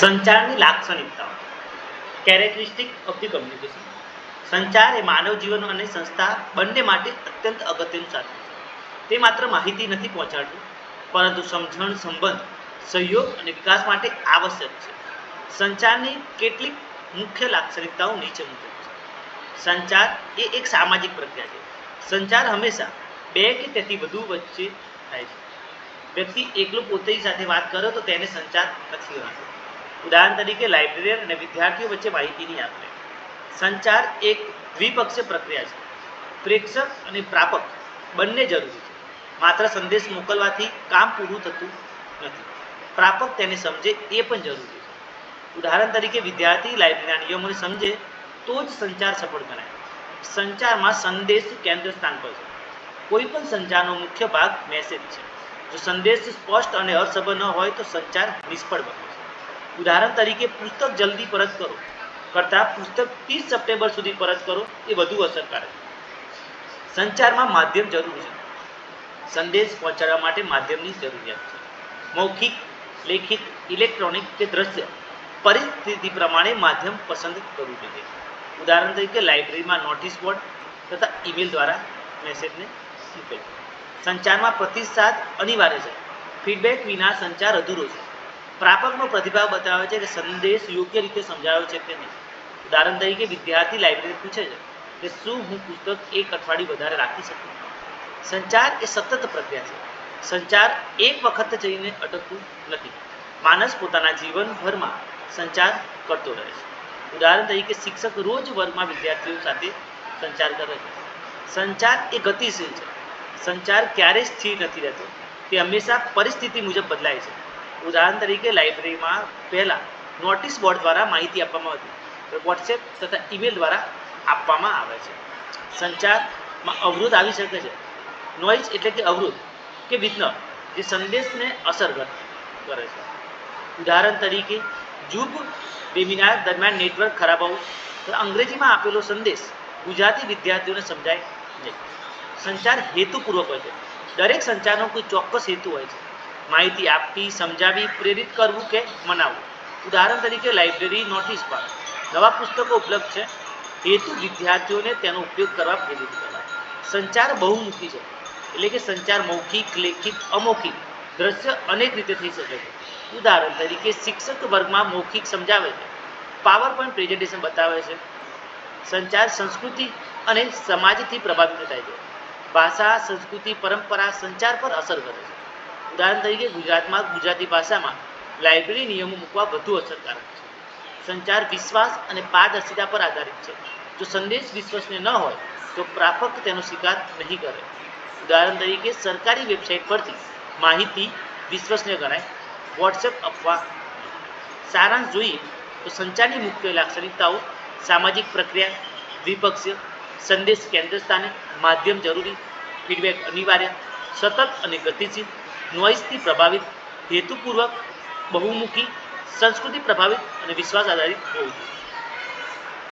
સંચારની લાક્ષણિકતાઓ characteristic of the communication. સંચાર એ માનવ જીવન અને સંસ્થા બંને માટે અત્યંત અગત્યનું સાધન છે. તે માત્ર માહિતી નથી પહોંચાડતું, પરંતુ સમજણ, સંબંધ, સહયોગ અને વિકાસ માટે આવશ્યક છે. સંચારની કેટલીક મુખ્ય લાક્ષણિકતાઓ નીચે મુજબ છે. સંચાર એ એક સામાજિક પ્રક્રિયા છે. સંચાર હંમેશા બે કે તેથી વધુ વચ્ચે થાય છે. વ્યક્તિ એકલો પોતાની સાથે વાત કરે તો તેને સંચાર નથી કહેવાતો. ઉદાહરણ તરીકે લાઇબ્રેરિયન અને વિદ્યાર્થીઓ વચ્ચે માહિતીની આપ-લે. સંચાર એક દ્વિપક્ષીય પ્રક્રિયા છે. પ્રેષક અને પ્રાપક બંને જરૂરી છે. માત્ર સંદેશ મોકલવાથી કામ પૂરું થતું નથી. પ્રાપક તેને સમજે એ પણ જરૂરી છે. ઉદાહરણ તરીકે વિદ્યાર્થી લાઇબ્રેરીના નિયમોને સમજે તો જ સંચાર સફળ ગણાય. સંચારમાં સંદેશ કેન્દ્ર સ્થાન પર છે. કોઈ પણ સંચારનો મુખ્ય ભાગ મેસેજ છે. જો સંદેશ સ્પષ્ટ અને અર્થસભર ન હોય તો સંચાર નિષ્ફળ બને છે. ઉદાહરણ તરીકે પુસ્તક જલ્દી પરત કરો કરતાં પુસ્તક 30 સપ્ટેમ્બર સુધી પરત કરો એ વધુ અસરકારક છે. સંચારમાં માધ્યમ જરૂરી છે. સંદેશ પહોંચાડવા માટે માધ્યમની જરૂરિયાત છે. મૌખિક, લેખિત, ઇલેક્ટ્રોનિક કે દ્રશ્ય પરિસ્થિતિ પ્રમાણે માધ્યમ પસંદ કરવું જોઈએ. ઉદાહરણ તરીકે લાઇબ્રેરીમાં નોટિસ બોર્ડ તથા ઈમેલ દ્વારા મેસેજને મોકલે. સંચારમાં પ્રતિસાદ અનિવાર્ય છે. ફીડબેક વિના સંચાર અધૂરો છે. પ્રાપકનો પ્રતિભાવ બતાવે છે કે સંદેશ યોગ્ય રીતે સમજાયો છે કે નહીં. ઉદાહરણ તરીકે વિદ્યાર્થી લાઇબ્રેરી પૂછે છે કે શું હું પુસ્તક એક અઠવાડિયું વધારે રાખી શકું. સંચાર એ સતત પ્રક્રિયા છે. સંચાર એક વખત જઈને અટકતું નથી. માણસ પોતાના જીવનભરમાં સંચાર કરતો રહે છે. ઉદાહરણ તરીકે શિક્ષક રોજ વર્ગમાં વિદ્યાર્થીઓ સાથે સંચાર કરે છે. સંચાર એ ગતિશીલ છે. સંચાર ક્યારેય સ્થિર નથી રહેતો. તે હંમેશા પરિસ્થિતિ મુજબ બદલાય છે. ઉદાહરણ તરીકે લાઇબ્રેરીમાં પહેલાં નોટિસ બોર્ડ દ્વારા માહિતી આપવામાં હતી, તો વોટ્સએપ તથા ઈમેલ દ્વારા આપવામાં આવે છે. સંચારમાં અવરોધ આવી શકે છે. નોઇઝ એટલે કે અવરોધ કે વિઘ્ન જે સંદેશને અસર કરે છે. ઉદાહરણ તરીકે ઝૂમ વેબિનાર દરમિયાન નેટવર્ક ખરાબ હોવું તો અંગ્રેજીમાં આપેલો સંદેશ ગુજરાતી વિદ્યાર્થીઓને સમજાય નહીં. સંચાર હેતુપૂર્વક હોય છે. દરેક સંચારનો કોઈ ચોક્કસ હેતુ હોય છે. માહિતી આપવી, સમજાવવી, પ્રેરિત કરવું કે મનાવવું. ઉદાહરણ તરીકે લાઇબ્રેરી નોટિસ પર નવા પુસ્તકો ઉપલબ્ધ છે. હેતુ વિદ્યાર્થીઓને તેનો ઉપયોગ કરવા પ્રેરિત કરવા. સંચાર બહુમુખી છે, એટલે કે સંચાર મૌખિક, લેખિત, અમૌખિક, દ્રશ્ય અનેક રીતે થઈ શકે છે. ઉદાહરણ તરીકે શિક્ષક વર્ગમાં મૌખિક સમજાવે છે, પાવર પોઈન્ટ પ્રેઝન્ટેશન બતાવે છે. સંચાર સંસ્કૃતિ અને સમાજથી પ્રભાવિત થાય છે. ભાષા, સંસ્કૃતિ, પરંપરા સંચાર પર અસર કરે છે. ઉદાહરણ તરીકે ગુજરાતમાં ગુજરાતી ભાષામાં લાઇબ્રેરી નિયમો મૂકવા વધુ અસરકારક છે. સંચાર વિશ્વાસ અને પારદર્શિતા પર આધારિત છે. જો સંદેશ વિશ્વસનીય ન હોય તો પ્રાપક તેનો સ્વીકાર નહીં કરે. ઉદાહરણ તરીકે સરકારી વેબસાઇટ પરથી માહિતી વિશ્વસનીય ગણાય, વોટ્સએપ અફવા. સારાંશ જોઈએ તો સંચારની મુખ્ય લાક્ષણિકતાઓ: સામાજિક પ્રક્રિયા, દ્વિપક્ષીય, સંદેશ કેન્દ્ર સ્થાને, માધ્યમ જરૂરી, ફીડબેક અનિવાર્ય, સતત અને ગતિશીલ, નોઇઝથી પ્રભાવિત, હેતુપૂર્વક, બહુમુખી, સંસ્કૃતિ પ્રભાવિત અને વિશ્વાસ આધારિત હોવું જોઈએ.